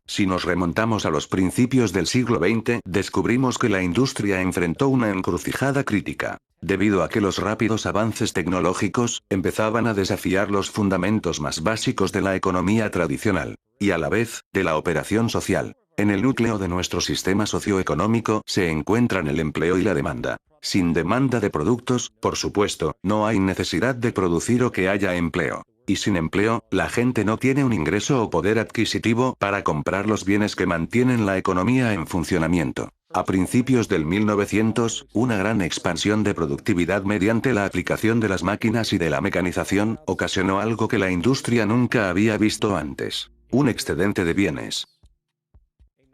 Si nos remontamos a los principios del siglo XX, descubrimos que la industria enfrentó una encrucijada crítica, debido a que los rápidos avances tecnológicos empezaban a desafiar los fundamentos más básicos de la economía tradicional, y a la vez, de la operación social. En el núcleo de nuestro sistema socioeconómico se encuentran el empleo y la demanda. Sin demanda de productos, por supuesto, no hay necesidad de producir o que haya empleo. Y sin empleo, la gente no tiene un ingreso o poder adquisitivo para comprar los bienes que mantienen la economía en funcionamiento. A principios del 1900, una gran expansión de productividad mediante la aplicación de las máquinas y de la mecanización, ocasionó algo que la industria nunca había visto antes: un excedente de bienes.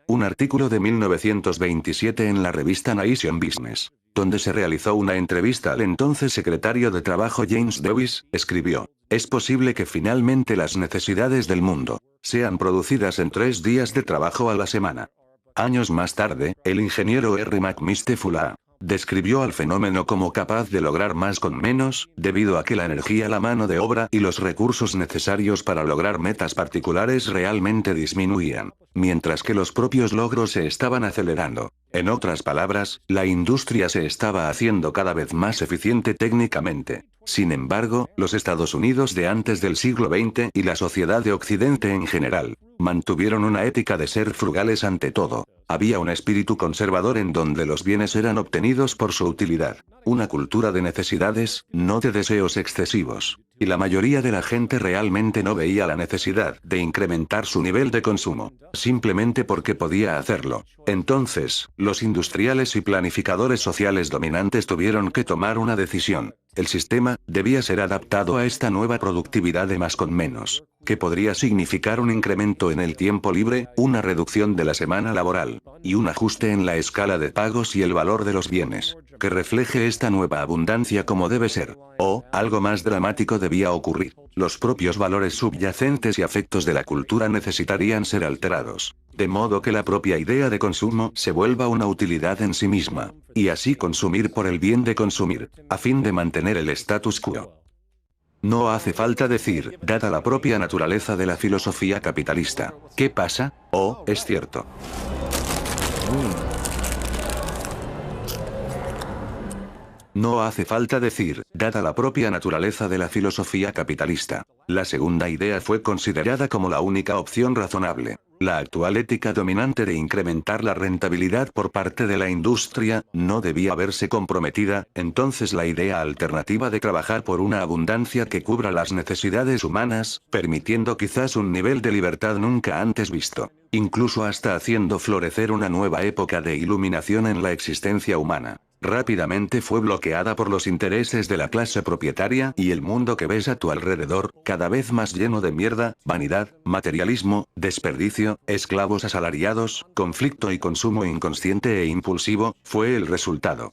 Un artículo de 1927 en la revista Nation Business, donde se realizó una entrevista al entonces secretario de Trabajo James Davis, escribió: "Es posible que finalmente las necesidades del mundo sean producidas en 3 días de trabajo a la semana". Años más tarde, el ingeniero R. McMister Fuller describió al fenómeno como capaz de lograr más con menos, debido a que la energía, la mano de obra y los recursos necesarios para lograr metas particulares realmente disminuían, mientras que los propios logros se estaban acelerando. En otras palabras, la industria se estaba haciendo cada vez más eficiente técnicamente. Sin embargo, los Estados Unidos de antes del siglo XX y la sociedad de Occidente en general, mantuvieron una ética de ser frugales ante todo. Había un espíritu conservador en donde los bienes eran obtenidos por su utilidad. Una cultura de necesidades, no de deseos excesivos. Y la mayoría de la gente realmente no veía la necesidad de incrementar su nivel de consumo, simplemente porque podía hacerlo. Entonces, los industriales y planificadores sociales dominantes tuvieron que tomar una decisión. El sistema debía ser adaptado a esta nueva productividad de más con menos, que podría significar un incremento en el tiempo libre, una reducción de la semana laboral, y un ajuste en la escala de pagos y el valor de los bienes, que refleje esta nueva abundancia como debe ser. O, algo más dramático debía ocurrir: los propios valores subyacentes y afectos de la cultura necesitarían ser alterados, de modo que la propia idea de consumo se vuelva una utilidad en sí misma, y así consumir por el bien de consumir, a fin de mantener el status quo. No hace falta decir, dada la propia naturaleza de la filosofía capitalista, ¿qué pasa? Oh, es cierto. No hace falta decir, dada la propia naturaleza de la filosofía capitalista. La segunda idea fue considerada como la única opción razonable. La actual ética dominante de incrementar la rentabilidad por parte de la industria no debía verse comprometida. Entonces la idea alternativa de trabajar por una abundancia que cubra las necesidades humanas, permitiendo quizás un nivel de libertad nunca antes visto, incluso hasta haciendo florecer una nueva época de iluminación en la existencia humana, rápidamente fue bloqueada por los intereses de la clase propietaria y el mundo que ves a tu alrededor, cada vez más lleno de mierda, vanidad, materialismo, desperdicio, esclavos asalariados, conflicto y consumo inconsciente e impulsivo, fue el resultado.